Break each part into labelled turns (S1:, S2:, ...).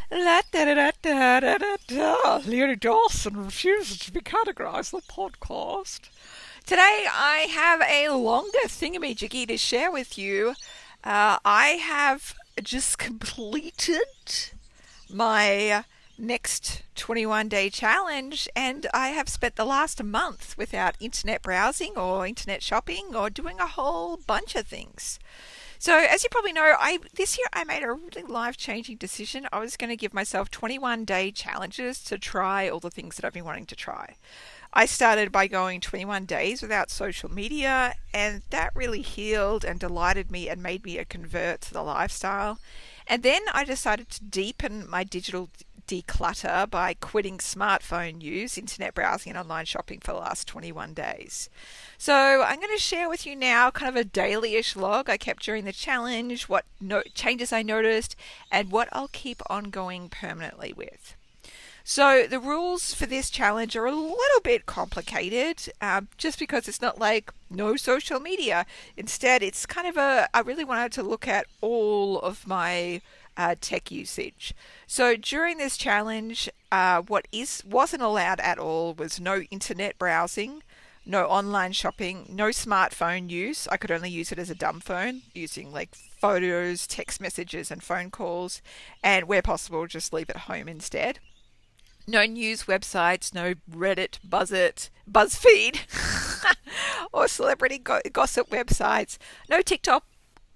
S1: La da da da da da da da. Leonie Dawson refuses to be categorized in the podcast. Today I have a longer thingamajiggy to share with you. I have just completed my next 21-day challenge, and I have spent the last month without internet browsing or internet shopping or doing a whole bunch of things. So, as you probably know, this year I made a really life-changing decision. I was going to give myself 21-day challenges to try all the things that I've been wanting to try. I started by going 21 days without social media, and that really healed and delighted me and made me a convert to the lifestyle. And then I decided to deepen my digital declutter by quitting smartphone use, internet browsing, and online shopping for the last 21 days. So I'm going to share with you now kind of a daily-ish log I kept during the challenge, what changes I noticed, and what I'll keep on going permanently with. So the rules for this challenge are a little bit complicated, just because it's not like no social media. Instead, it's kind of I really wanted to look at all of my tech usage. So during this challenge, wasn't allowed at all was no internet browsing, no online shopping, no smartphone use. I could only use it as a dumb phone, using like photos, text messages, and phone calls, and where possible, just leave it home instead. No news websites, no Reddit, BuzzFeed, or celebrity gossip websites, no TikTok,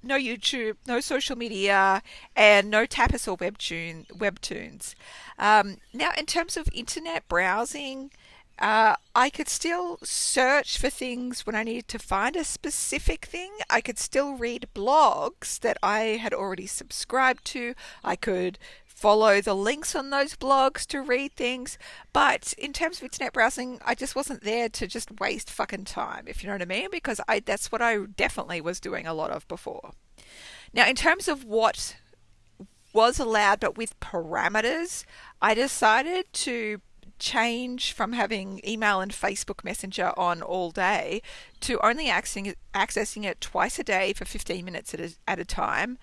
S1: no YouTube, no social media, and no tapas or webtoons. Now, in terms of internet browsing, I could still search for things when I needed to find a specific thing. I could still read blogs that I had already subscribed to. I could follow the links on those blogs to read things. But in terms of internet browsing, I just wasn't there to just waste fucking time, if you know what I mean, because that's what I definitely was doing a lot of before. Now, in terms of what was allowed but with parameters, I decided to change from having email and Facebook Messenger on all day to only accessing it twice a day for 15 minutes at a time,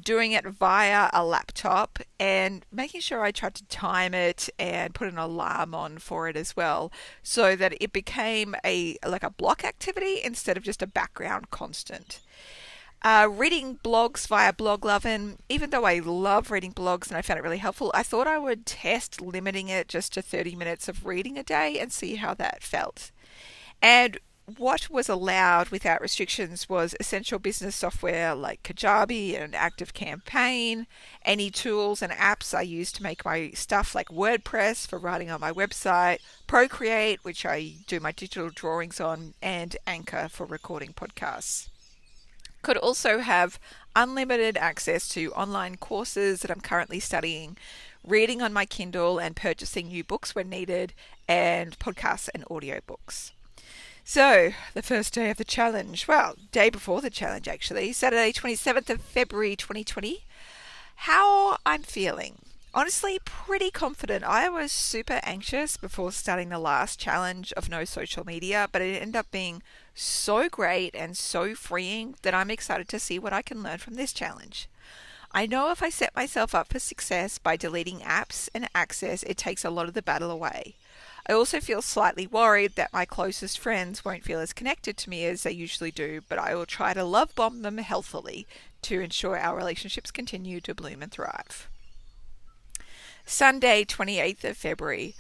S1: doing it via a laptop, and making sure I tried to time it and put an alarm on for it as well, so that it became a block activity instead of just a background constant. Reading blogs via BlogLovin, even though I love reading blogs and I found it really helpful, I thought I would test limiting it just to 30 minutes of reading a day and see how that felt. And what was allowed without restrictions was essential business software like Kajabi and ActiveCampaign, any tools and apps I use to make my stuff like WordPress for writing on my website, Procreate, which I do my digital drawings on, and Anchor for recording podcasts. Could also have unlimited access to online courses that I'm currently studying, reading on my Kindle and purchasing new books when needed, and podcasts and audiobooks. So, the first day of the challenge, well, day before the challenge actually, Saturday 27th of February 2020. How I'm feeling. Honestly, pretty confident. I was super anxious before starting the last challenge of no social media, but it ended up being so great and so freeing that I'm excited to see what I can learn from this challenge. I know if I set myself up for success by deleting apps and access, it takes a lot of the battle away. I also feel slightly worried that my closest friends won't feel as connected to me as they usually do, but I will try to love bomb them healthily to ensure our relationships continue to bloom and thrive. Sunday, 28th of February.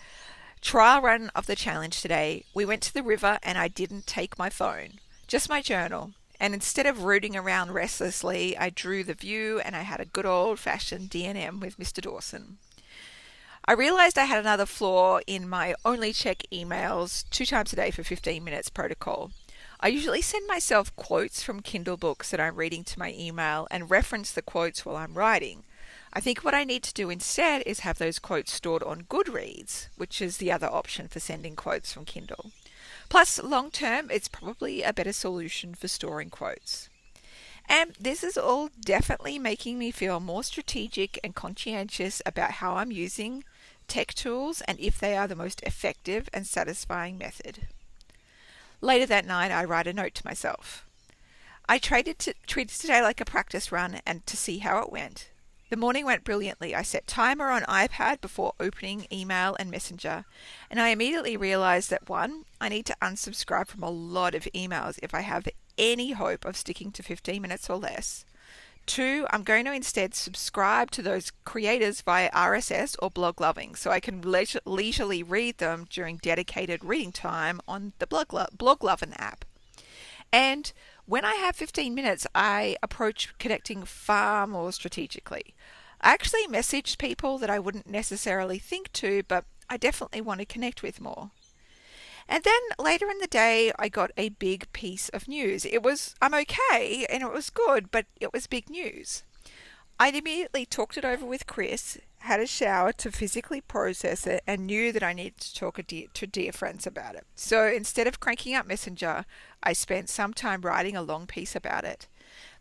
S1: Trial run of the challenge today. We went to the river and I didn't take my phone, just my journal. And instead of rooting around restlessly, I drew the view and I had a good old fashioned D&M with Mr. Dawson. I realized I had another flaw in my only check emails 2 times a day for 15 minutes protocol. I usually send myself quotes from Kindle books that I'm reading to my email and reference the quotes while I'm writing. I think what I need to do instead is have those quotes stored on Goodreads, which is the other option for sending quotes from Kindle. Plus, long term, it's probably a better solution for storing quotes. And this is all definitely making me feel more strategic and conscientious about how I'm using tech tools and if they are the most effective and satisfying method. Later that night, I write a note to myself. I treated today like a practice run and to see how it went. The morning went brilliantly. I set timer on iPad before opening email and Messenger, and I immediately realized that one, I need to unsubscribe from a lot of emails if I have any hope of sticking to 15 minutes or less. Two, I'm going to instead subscribe to those creators via RSS or Blog Loving so I can leisurely read them during dedicated reading time on the Blog Loving app. And when I have 15 minutes, I approach connecting far more strategically. I actually message people that I wouldn't necessarily think to, but I definitely want to connect with more. And then later in the day, I got a big piece of news. I'm okay and it was good, but it was big news. I immediately talked it over with Chris, had a shower to physically process it, and knew that I needed to talk to dear friends about it. So instead of cranking up Messenger, I spent some time writing a long piece about it.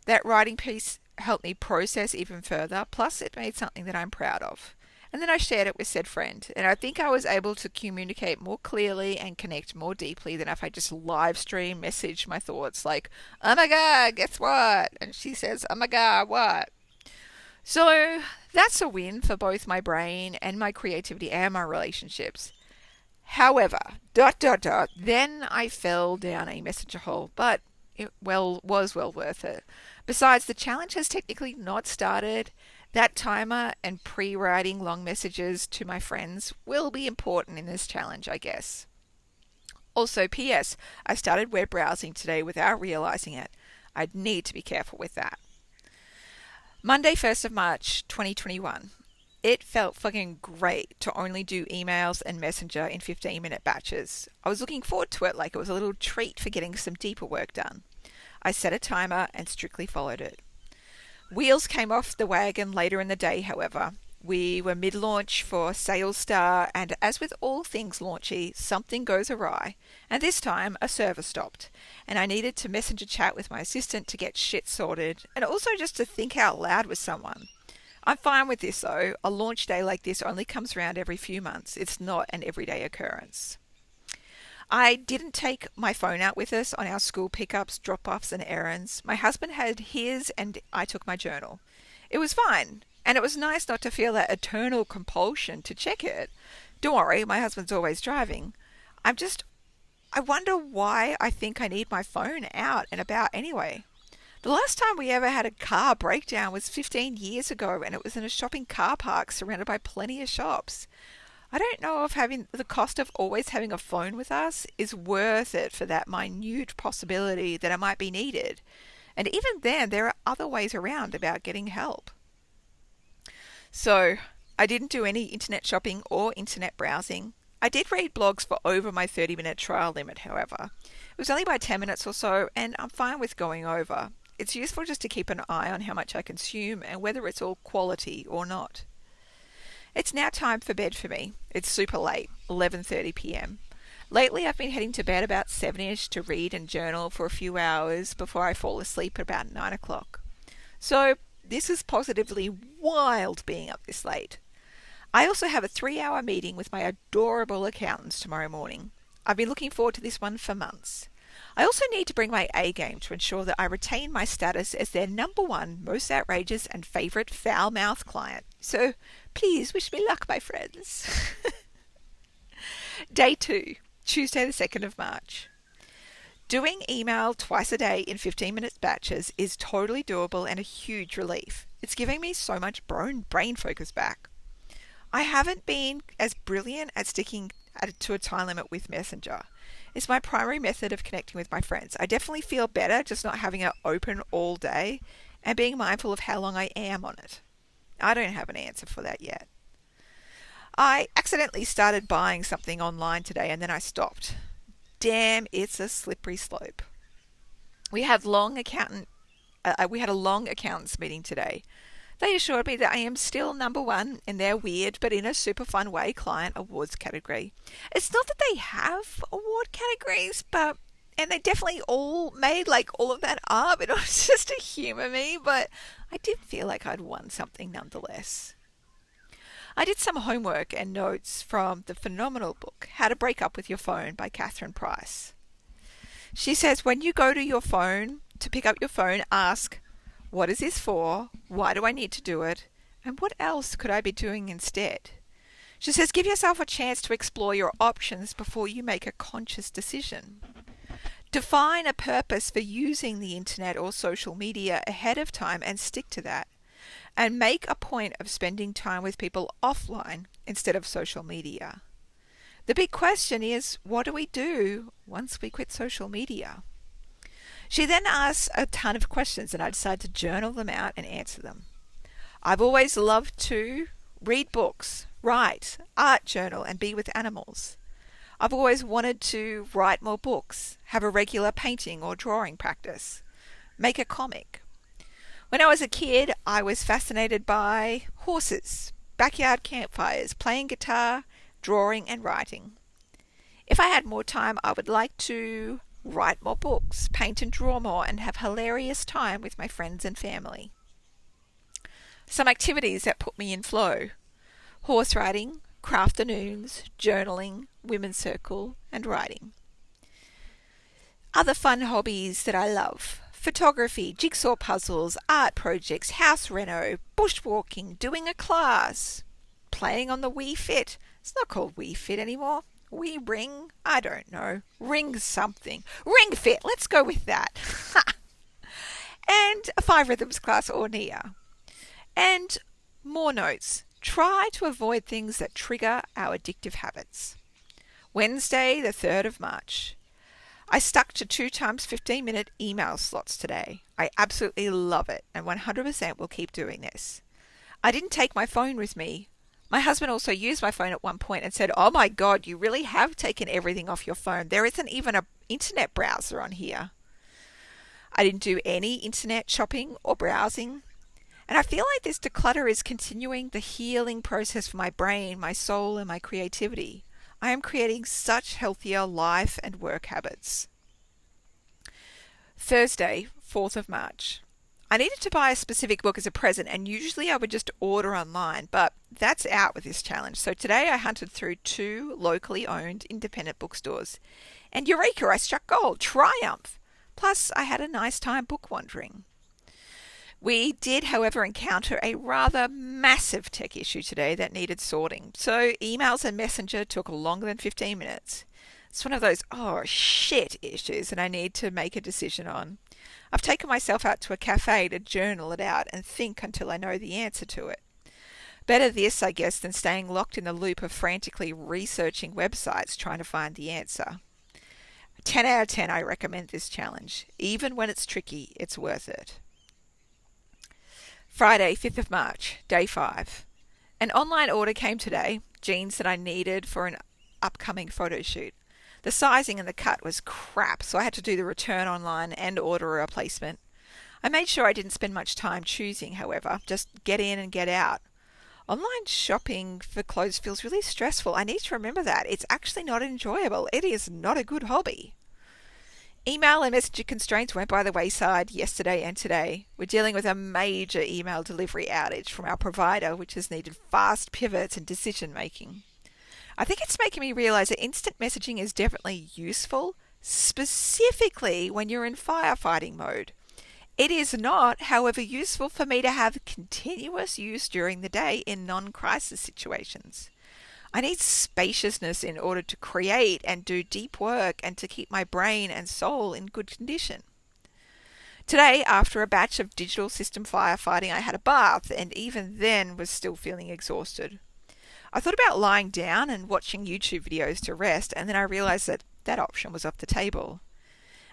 S1: That writing piece helped me process even further, plus it made something that I'm proud of. And then I shared it with said friend, and I think I was able to communicate more clearly and connect more deeply than if I just live stream message my thoughts like, oh my god, guess what? And she says, oh my god, what? So that's a win for both my brain and my creativity and my relationships. However, then I fell down a messenger hole, but it was well worth it. Besides, the challenge has technically not started. That timer and pre-writing long messages to my friends will be important in this challenge, I guess. Also, P.S. I started web browsing today without realizing it. I'd need to be careful with that. Monday, 1st of March, 2021. It felt fucking great to only do emails and Messenger in 15-minute batches. I was looking forward to it like it was a little treat for getting some deeper work done. I set a timer and strictly followed it. Wheels came off the wagon later in the day, however. We were mid-launch for SalesStar, and as with all things launchy, something goes awry. And this time, a server stopped, and I needed to messenger chat with my assistant to get shit sorted, and also just to think out loud with someone. I'm fine with this though. A launch day like this only comes around every few months. It's not an everyday occurrence. I didn't take my phone out with us on our school pickups, drop-offs and errands. My husband had his and I took my journal. It was fine, and it was nice not to feel that eternal compulsion to check it. Don't worry, my husband's always driving. I wonder why I think I need my phone out and about anyway. The last time we ever had a car breakdown was 15 years ago, and it was in a shopping car park surrounded by plenty of shops. I don't know if having the cost of always having a phone with us is worth it for that minute possibility that it might be needed. And even then, there are other ways around about getting help. So, I didn't do any internet shopping or internet browsing. I did read blogs for over my 30-minute trial limit, however. It was only by 10 minutes or so, and I'm fine with going over. It's useful just to keep an eye on how much I consume and whether it's all quality or not. It's now time for bed for me. It's super late, 11:30 p.m. Lately I've been heading to bed about 7ish to read and journal for a few hours before I fall asleep at about 9 o'clock. So this is positively wild being up this late. I also have a 3-hour meeting with my adorable accountants tomorrow morning. I've been looking forward to this one for months. I also need to bring my A game to ensure that I retain my status as their number one most outrageous and favourite foul-mouthed client. So please wish me luck, my friends. Day 2, Tuesday the 2nd of March. Doing email twice a day in 15-minute batches is totally doable and a huge relief. It's giving me so much brain focus back. I haven't been as brilliant at sticking to a time limit with Messenger. It's my primary method of connecting with my friends. I definitely feel better just not having it open all day and being mindful of how long I am on it. I don't have an answer for that yet. I accidentally started buying something online today and then I stopped. Damn, it's a slippery slope. We had a long accountants meeting today. They assured me that I am still number one in their weird but in a super fun way client awards category. It's not that they have award categories, and they definitely all made all of that up. It was just to humour me, but I did feel like I'd won something nonetheless. I did some homework and notes from the phenomenal book, How to Break Up With Your Phone by Catherine Price. She says when you go to your phone, to pick up your phone, ask, what is this for? Why do I need to do it? And what else could I be doing instead? She says, give yourself a chance to explore your options before you make a conscious decision. Define a purpose for using the internet or social media ahead of time and stick to that. And make a point of spending time with people offline instead of social media. The big question is, what do we do once we quit social media? She then asks a ton of questions, and I decided to journal them out and answer them. I've always loved to read books, write, art journal, and be with animals. I've always wanted to write more books, have a regular painting or drawing practice, make a comic. When I was a kid, I was fascinated by horses, backyard campfires, playing guitar, drawing and writing. If I had more time, I would like to write more books, paint and draw more, and have hilarious time with my friends and family. Some activities that put me in flow: horse riding, crafternoons, journaling, women's circle, and writing. Other fun hobbies that I love: photography, jigsaw puzzles, art projects, house reno, bushwalking, doing a class, playing on the Wii Fit. It's not called Wii Fit anymore. Wii Ring? I don't know. Ring something. Ring Fit. Let's go with that. And a 5 rhythms class or near. And more notes. Try to avoid things that trigger our addictive habits. Wednesday, the 3rd of March. I stuck to 2 times 15-minute email slots today. I absolutely love it and 100% will keep doing this. I didn't take my phone with me. My husband also used my phone at one point and said, "Oh my God, you really have taken everything off your phone. There isn't even an internet browser on here." I didn't do any internet shopping or browsing. And I feel like this declutter is continuing the healing process for my brain, my soul, and my creativity. I am creating such healthier life and work habits. Thursday, 4th of March. I needed to buy a specific book as a present, and usually I would just order online, but that's out with this challenge. So today I hunted through 2 locally owned independent bookstores. And eureka, I struck gold. Triumph! Plus, I had a nice time book wandering. We did, however, encounter a rather massive tech issue today that needed sorting. So emails and Messenger took longer than 15 minutes. It's one of those, oh shit issues that I need to make a decision on. I've taken myself out to a cafe to journal it out and think until I know the answer to it. Better this, I guess, than staying locked in the loop of frantically researching websites trying to find the answer. 10 out of 10, I recommend this challenge. Even when it's tricky, it's worth it. Friday, 5th of March, day 5. An online order came today, jeans that I needed for an upcoming photo shoot. The sizing and the cut was crap, so I had to do the return online and order a replacement. I made sure I didn't spend much time choosing, however, just get in and get out. Online shopping for clothes feels really stressful. I need to remember that. It's actually not enjoyable. It is not a good hobby. Email and messenger constraints went by the wayside yesterday and today. We're dealing with a major email delivery outage from our provider, which has needed fast pivots and decision making. I think it's making me realize that instant messaging is definitely useful, specifically when you're in firefighting mode. It is not, however, useful for me to have continuous use during the day in non-crisis situations. I need spaciousness in order to create and do deep work and to keep my brain and soul in good condition. Today, after a batch of digital system firefighting, I had a bath and even then was still feeling exhausted. I thought about lying down and watching YouTube videos to rest, and then I realized that that option was off the table.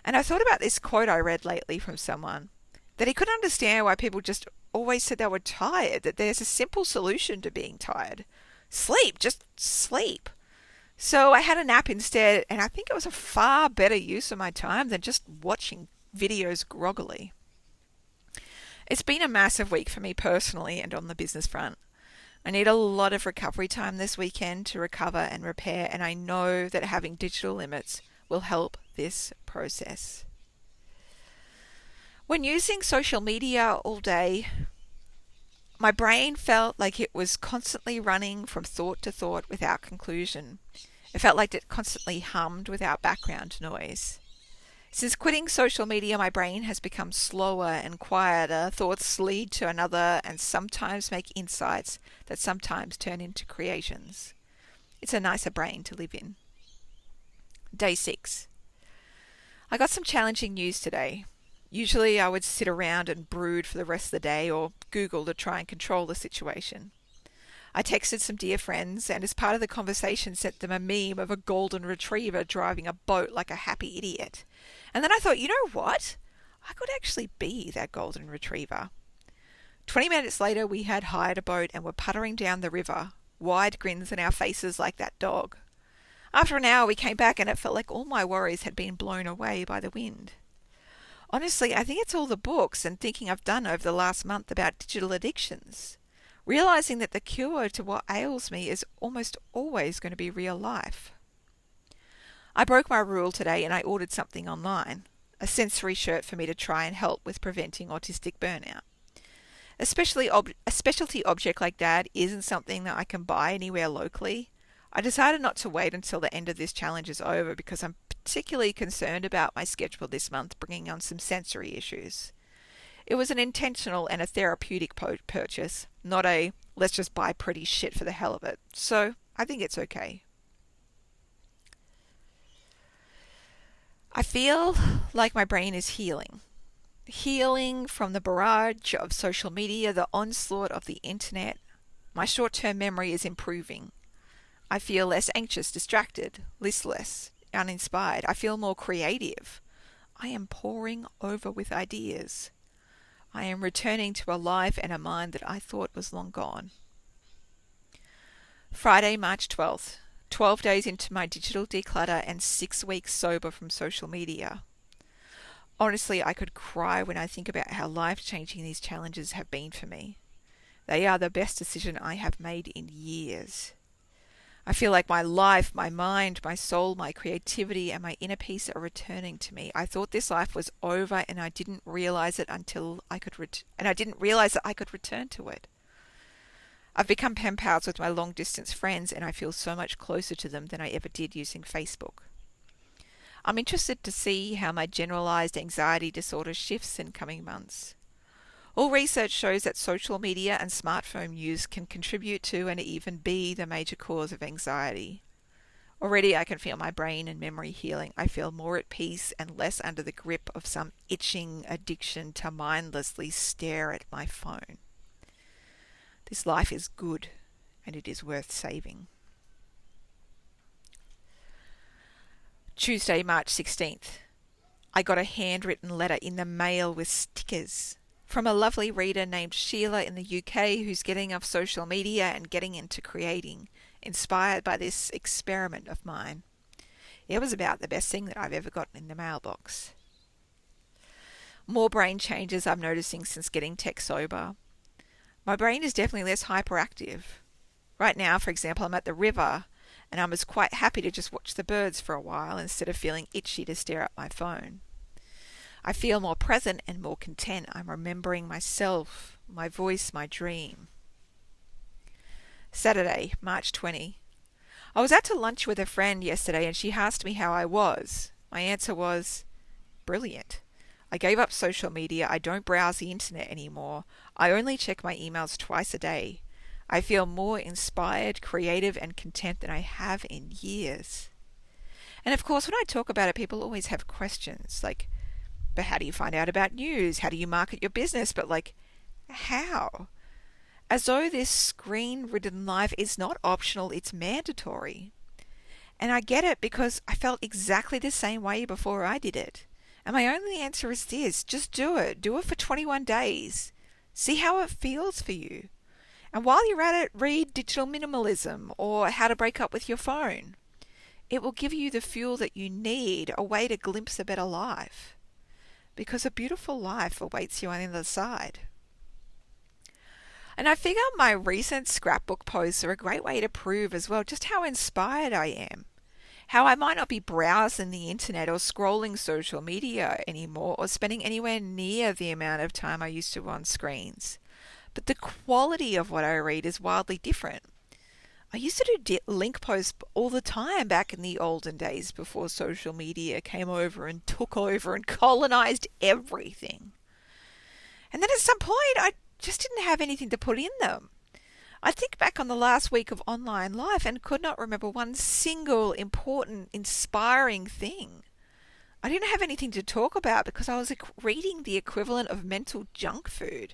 S1: And I thought about this quote I read lately from someone, that he couldn't understand why people just always said they were tired, that there's a simple solution to being tired. Sleep, just sleep. So I had a nap instead, and I think it was a far better use of my time than just watching videos groggily. It's been a massive week for me personally and on the business front. I need a lot of recovery time this weekend to recover and repair, and I know that having digital limits will help this process. When using social media all day, my brain felt like it was constantly running from thought to thought without conclusion. It felt like it constantly hummed without background noise. Since quitting social media, my brain has become slower and quieter. Thoughts lead to another and sometimes make insights that sometimes turn into creations. It's a nicer brain to live in. Day 6. I got some challenging news today. Usually I would sit around and brood for the rest of the day or Google to try and control the situation. I texted some dear friends and as part of the conversation sent them a meme of a golden retriever driving a boat like a happy idiot. And then I thought, you know what? I could actually be that golden retriever. 20 minutes later we had hired a boat and were puttering down the river, wide grins in our faces like that dog. After an hour we came back and it felt like all my worries had been blown away by the wind. Honestly, I think it's all the books and thinking I've done over the last month about digital addictions. Realizing that the cure to what ails me is almost always going to be real life. I broke my rule today and I ordered something online, a sensory shirt for me to try and help with preventing autistic burnout. A specialty object like that isn't something that I can buy anywhere locally. I decided not to wait until the end of this challenge is over because I'm particularly concerned about my schedule this month bringing on some sensory issues. It was an intentional and a therapeutic purchase, not a let's just buy pretty shit for the hell of it. So I think it's okay. I feel like my brain is healing. Healing from the barrage of social media, the onslaught of the internet. My short-term memory is improving. I feel less anxious, distracted, listless, uninspired. I feel more creative. I am pouring over with ideas. I am returning to a life and a mind that I thought was long gone. Friday, March 12th. 12 days into my digital declutter and 6 weeks sober from social media. Honestly, I could cry when I think about how life-changing these challenges have been for me. They are the best decision I have made in years. I feel like my life, my mind, my soul, my creativity, and my inner peace are returning to me. I thought this life was over, and I didn't realize it until I could realize that I could return to it. I've become pen pals with my long-distance friends, and I feel so much closer to them than I ever did using Facebook. I'm interested to see how my generalized anxiety disorder shifts in coming months. All research shows that social media and smartphone use can contribute to and even be the major cause of anxiety. Already I can feel my brain and memory healing. I feel more at peace and less under the grip of some itching addiction to mindlessly stare at my phone. This life is good and it is worth saving. Tuesday, March 16th. I got a handwritten letter in the mail with stickers from a lovely reader named Sheila in the UK who's getting off social media and getting into creating, inspired by this experiment of mine. It was about the best thing that I've ever gotten in the mailbox. More brain changes I'm noticing since getting tech sober. My brain is definitely less hyperactive. Right now, for example, I'm at the river and I was quite happy to just watch the birds for a while instead of feeling itchy to stare at my phone. I feel more present and more content. I'm remembering myself, my voice, my dream. Saturday, March 20. I was out to lunch with a friend yesterday and she asked me how I was. My answer was, brilliant. I gave up social media. I don't browse the internet anymore. I only check my emails twice a day. I feel more inspired, creative, and content than I have in years. And of course, when I talk about it, people always have questions like, but how do you find out about news? How do you market your business? But like, how? As though this screen-ridden life is not optional, it's mandatory. And I get it because I felt exactly the same way before I did it. And my only answer is this, just do it. Do it for 21 days. See how it feels for you. And while you're at it, read Digital Minimalism or How to Break Up with Your Phone. It will give you the fuel that you need, a way to glimpse a better life. Because a beautiful life awaits you on the other side. And I figure my recent scrapbook posts are a great way to prove as well just how inspired I am. How I might not be browsing the internet or scrolling social media anymore or spending anywhere near the amount of time I used to on screens. But the quality of what I read is wildly different. I used to do link posts all the time back in the olden days before social media came over and took over and colonized everything. And then at some point, I just didn't have anything to put in them. I think back on the last week of online life and could not remember one single important, inspiring thing. I didn't have anything to talk about because I was reading the equivalent of mental junk food.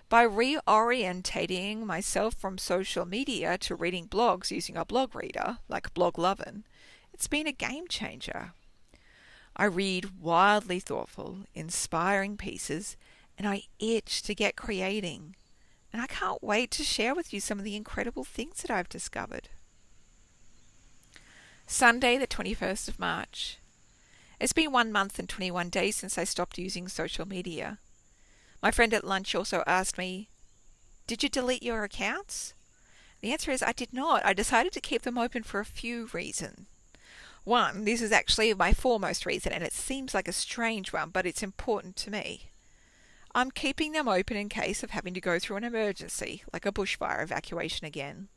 S1: By reorientating myself from social media to reading blogs using a blog reader, like Bloglovin', it's been a game changer. I read wildly thoughtful, inspiring pieces, and I itch to get creating. And I can't wait to share with you some of the incredible things that I've discovered. Sunday, the 21st of March. It's been 1 month and 21 days since I stopped using social media. My friend at lunch also asked me, "Did you delete your accounts?" The answer is I did not. I decided to keep them open for a few reasons. One, this is actually my foremost reason, and it seems like a strange one, but it's important to me. I'm keeping them open in case of having to go through an emergency, like a bushfire evacuation again.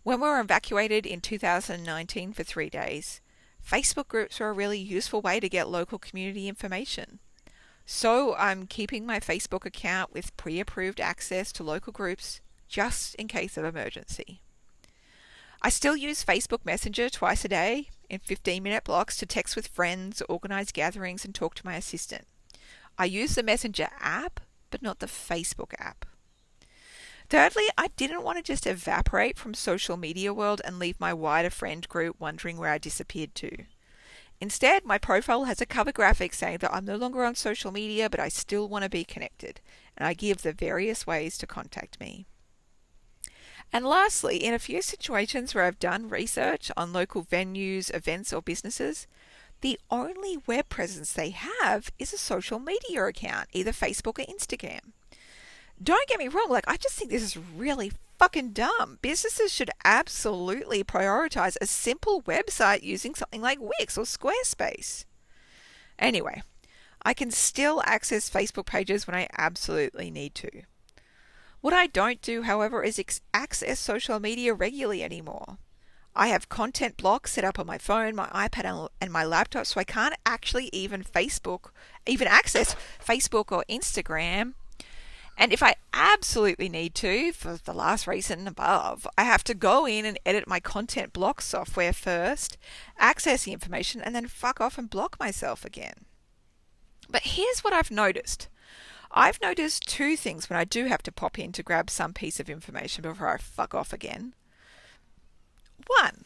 S1: When we were evacuated in 2019 for 3 days, Facebook groups were a really useful way to get local community information. So I'm keeping my Facebook account with pre-approved access to local groups just in case of emergency. I still use Facebook Messenger twice a day in 15-minute blocks to text with friends, organize gatherings, and talk to my assistant. I use the Messenger app, but not the Facebook app. Thirdly, I didn't want to just evaporate from social media world and leave my wider friend group wondering where I disappeared to. Instead, my profile has a cover graphic saying that I'm no longer on social media, but I still want to be connected, and I give the various ways to contact me. And lastly, in a few situations where I've done research on local venues, events, or businesses, the only web presence they have is a social media account, either Facebook or Instagram. Don't get me wrong, I just think this is really fucking dumb. Businesses should absolutely prioritize a simple website using something like Wix or Squarespace. Anyway, I can still access Facebook pages when I absolutely need to. What I don't do, however, is access social media regularly anymore. I have content blocks set up on my phone, my iPad, and my laptop, so I can't actually even access Facebook or Instagram. And if I absolutely need to, for the last reason above, I have to go in and edit my content block software first, access the information, and then fuck off and block myself again. But here's what I've noticed. I've noticed two things when I do have to pop in to grab some piece of information before I fuck off again. One,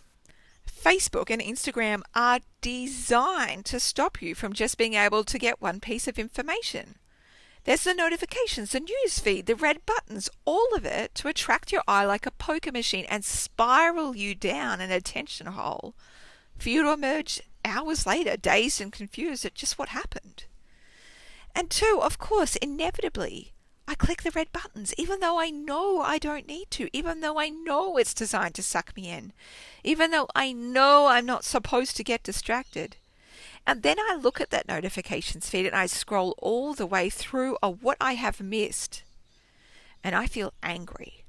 S1: Facebook and Instagram are designed to stop you from just being able to get one piece of information. There's the notifications, the news feed, the red buttons, all of it to attract your eye like a poker machine and spiral you down an attention hole for you to emerge hours later, dazed and confused at just what happened. And two, of course, inevitably, I click the red buttons, even though I know I don't need to, even though I know it's designed to suck me in, even though I know I'm not supposed to get distracted. And then I look at that notifications feed and I scroll all the way through what I have missed. And I feel angry.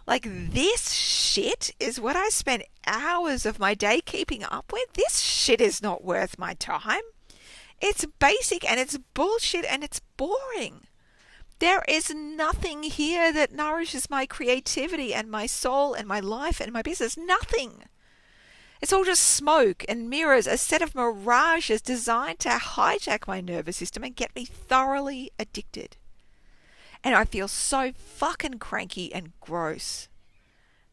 S1: This shit is what I spent hours of my day keeping up with? This shit is not worth my time. It's basic and it's bullshit and it's boring. There is nothing here that nourishes my creativity and my soul and my life and my business. Nothing. It's all just smoke and mirrors, a set of mirages designed to hijack my nervous system and get me thoroughly addicted. And I feel so fucking cranky and gross.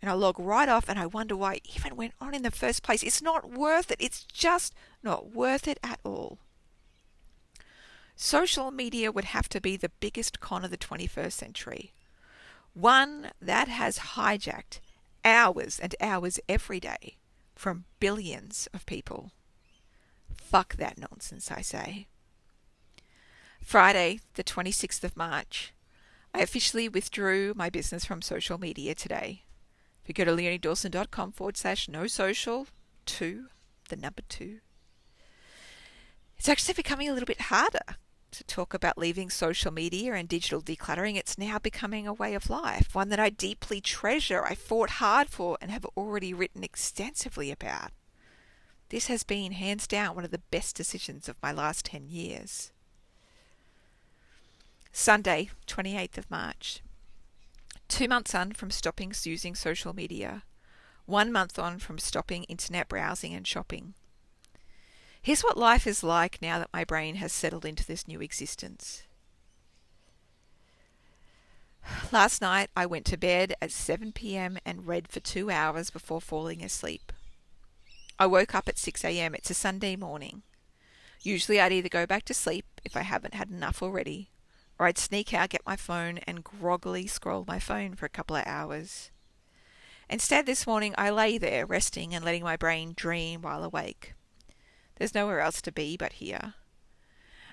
S1: And I log right off and I wonder why I even went on in the first place. It's not worth it. It's just not worth it at all. Social media would have to be the biggest con of the 21st century. One that has hijacked hours and hours every day from billions of people. Fuck that nonsense, I say. Friday, the 26th of March. I officially withdrew my business from social media today. If you go to leoniedawson.com/no social 2, the number 2. It's actually becoming a little bit harder. to talk about leaving social media and digital decluttering. It's now becoming a way of life, one that I deeply treasure, I fought hard for, and have already written extensively about. This has been, hands down, one of the best decisions of my last 10 years. Sunday, 28th of March. 2 months on from stopping using social media. 1 month on from stopping internet browsing and shopping. Here's what life is like now that my brain has settled into this new existence. Last night I went to bed at 7 p.m. and read for 2 hours before falling asleep. I woke up at 6 a.m. It's a Sunday morning. Usually I'd either go back to sleep if I haven't had enough already, or I'd sneak out, get my phone, and groggily scroll my phone for a couple of hours. Instead, this morning I lay there resting and letting my brain dream while awake. There's nowhere else to be but here.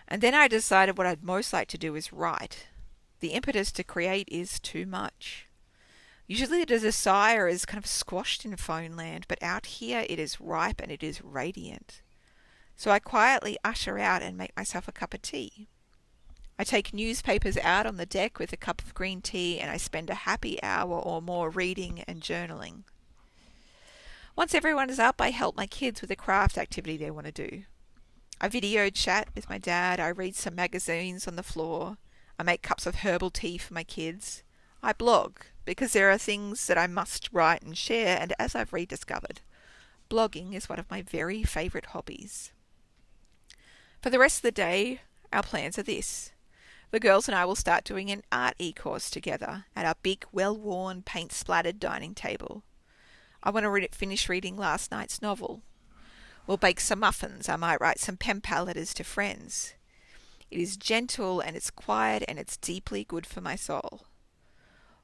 S1: And then I decided what I'd most like to do is write. The impetus to create is too much. Usually the desire is kind of squashed in phone land, but out here it is ripe and it is radiant. So I quietly usher out and make myself a cup of tea. I take newspapers out on the deck with a cup of green tea, and I spend a happy hour or more reading and journaling. Once everyone is up, I help my kids with a craft activity they want to do. I video chat with my dad, I read some magazines on the floor, I make cups of herbal tea for my kids. I blog, because there are things that I must write and share, and as I've rediscovered, blogging is one of my very favourite hobbies. For the rest of the day, our plans are this. The girls and I will start doing an art e-course together at our big, well-worn, paint-splattered dining table. I want to finish reading last night's novel. We'll bake some muffins. I might write some pen pal letters to friends. It is gentle and it's quiet and it's deeply good for my soul.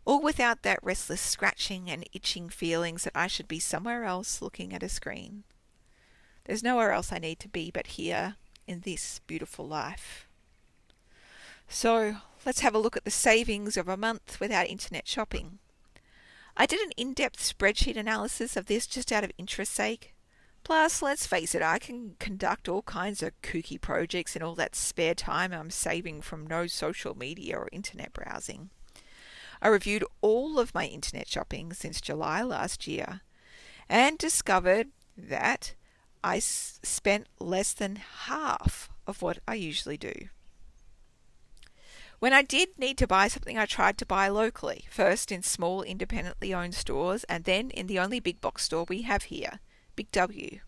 S1: All without that restless scratching and itching feelings that I should be somewhere else looking at a screen. There's nowhere else I need to be but here in this beautiful life. So let's have a look at the savings of a month without internet shopping. I did an in-depth spreadsheet analysis of this just out of interest's sake. Plus, let's face it, I can conduct all kinds of kooky projects in all that spare time I'm saving from no social media or internet browsing. I reviewed all of my internet shopping since July last year and discovered that I spent less than half of what I usually do. When I did need to buy something, I tried to buy locally, first in small independently owned stores and then in the only big box store we have here, Big W.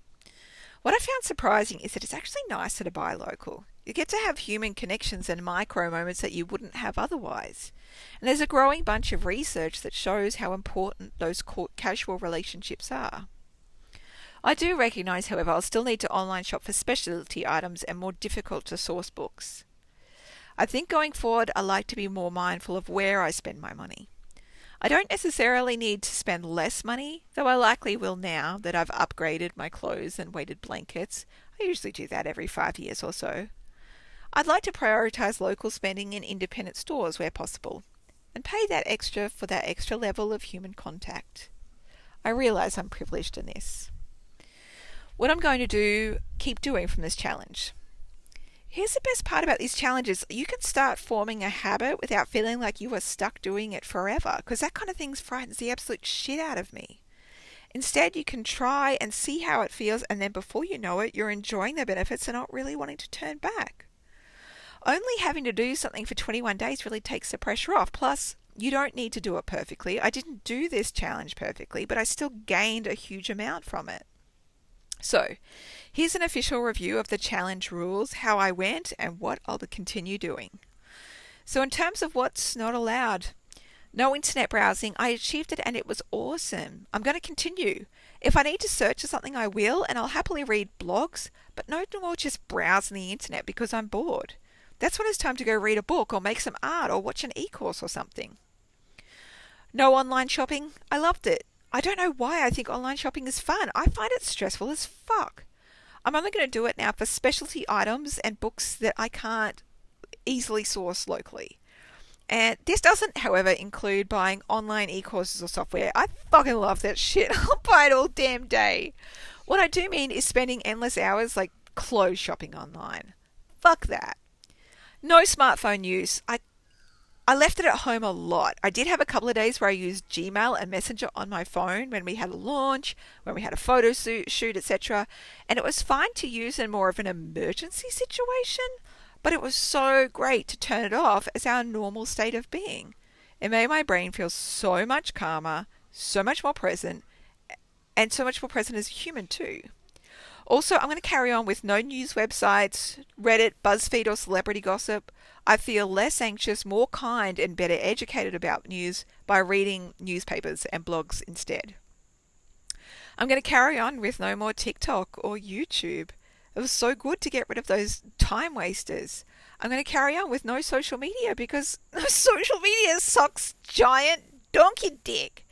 S1: What I found surprising is that it's actually nicer to buy local. You get to have human connections and micro moments that you wouldn't have otherwise. And there's a growing bunch of research that shows how important those casual relationships are. I do recognise, however, I'll still need to online shop for specialty items and more difficult to source books. I think going forward I like to be more mindful of where I spend my money. I don't necessarily need to spend less money, though I likely will now that I've upgraded my clothes and weighted blankets. I usually do that every 5 years or so. I'd like to prioritise local spending in independent stores where possible, and pay that extra for that extra level of human contact. I realise I'm privileged in this. What I'm going to keep doing from this challenge. Here's the best part about these challenges. You can start forming a habit without feeling like you are stuck doing it forever, because that kind of thing frightens the absolute shit out of me. Instead, you can try and see how it feels, and then before you know it, you're enjoying the benefits and not really wanting to turn back. Only having to do something for 21 days really takes the pressure off. Plus, you don't need to do it perfectly. I didn't do this challenge perfectly, but I still gained a huge amount from it. So, here's an official review of the challenge rules, how I went, and what I'll continue doing. So in terms of what's not allowed, no internet browsing. I achieved it and it was awesome. I'm going to continue. If I need to search for something, I will, and I'll happily read blogs, but no more just browsing the internet because I'm bored. That's when it's time to go read a book or make some art or watch an e-course or something. No online shopping. I loved it. I don't know why I think online shopping is fun. I find it stressful as fuck. I'm only going to do it now for specialty items and books that I can't easily source locally. And this doesn't, however, include buying online e-courses or software. I fucking love that shit. I'll buy it all damn day. What I do mean is spending endless hours like clothes shopping online. Fuck that. No smartphone use. I left it at home a lot. I did have a couple of days where I used Gmail and Messenger on my phone when we had a launch, when we had a photo shoot, etc. And it was fine to use in more of an emergency situation, but it was so great to turn it off as our normal state of being. It made my brain feel so much calmer, so much more present, and so much more present as a human too. Also, I'm going to carry on with no news websites, Reddit, BuzzFeed, or celebrity gossip. I feel less anxious, more kind, and better educated about news by reading newspapers and blogs instead. I'm going to carry on with no more TikTok or YouTube. It was so good to get rid of those time wasters. I'm going to carry on with no social media because social media sucks giant donkey dick.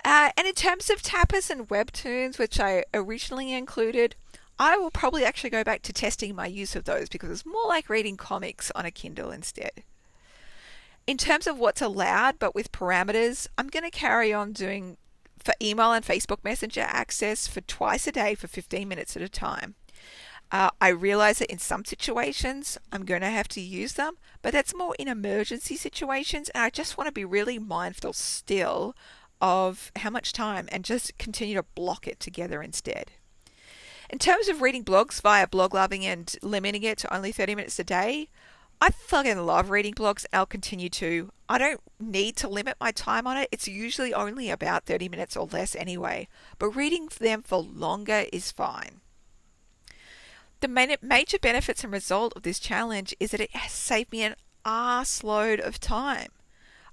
S1: And in terms of tapas and webtoons, which I originally included, I will probably actually go back to testing my use of those because it's more like reading comics on a Kindle instead. In terms of what's allowed, but with parameters, I'm going to carry on doing for email and Facebook Messenger access for twice a day for 15 minutes at a time. I realize that in some situations I'm going to have to use them, but that's more in emergency situations, and I just want to be really mindful still of how much time and just continue to block it together instead. In terms of reading blogs via Blog Loving and limiting it to only 30 minutes a day, I fucking love reading blogs and I'll continue to. I don't need to limit my time on it. It's usually only about 30 minutes or less anyway, but reading them for longer is fine. The major benefits and result of this challenge is that it has saved me an arse load of time.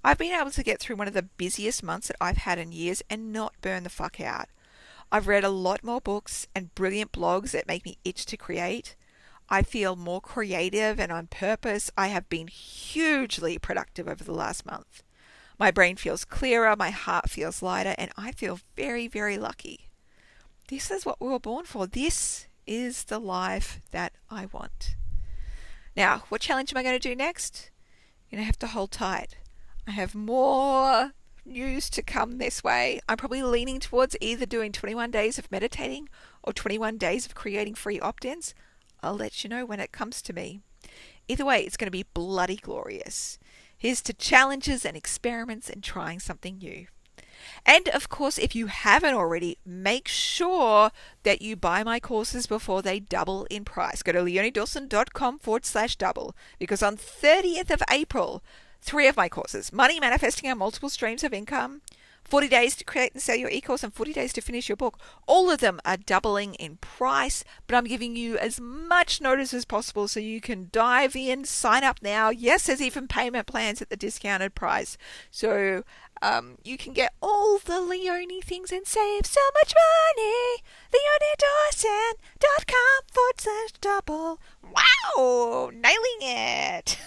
S1: I've been able to get through one of the busiest months that I've had in years and not burn the fuck out. I've read a lot more books and brilliant blogs that make me itch to create. I feel more creative and on purpose. I have been hugely productive over the last month. My brain feels clearer, my heart feels lighter, and I feel very, very lucky. This is what we were born for. This is the life that I want. Now, what challenge am I going to do next? You're going to have to hold tight. I have more news to come this way. I'm probably leaning towards either doing 21 days of meditating or 21 days of creating free opt-ins. I'll let you know when it comes to me. Either way, it's going to be bloody glorious. Here's to challenges and experiments and trying something new. And of course, if you haven't already, make sure that you buy my courses before they double in price. Go to leoniedawson.com/double because on 30th of April, 3 of my courses, Money Manifesting Our Multiple Streams of Income, 40 Days to Create and Sell Your E-Course, and 40 Days to Finish Your Book. All of them are doubling in price, but I'm giving you as much notice as possible so you can dive in, sign up now. Yes, there's even payment plans at the discounted price. So you can get all the Leonie things and save so much money. leoniedawson.com/double. Wow, nailing it.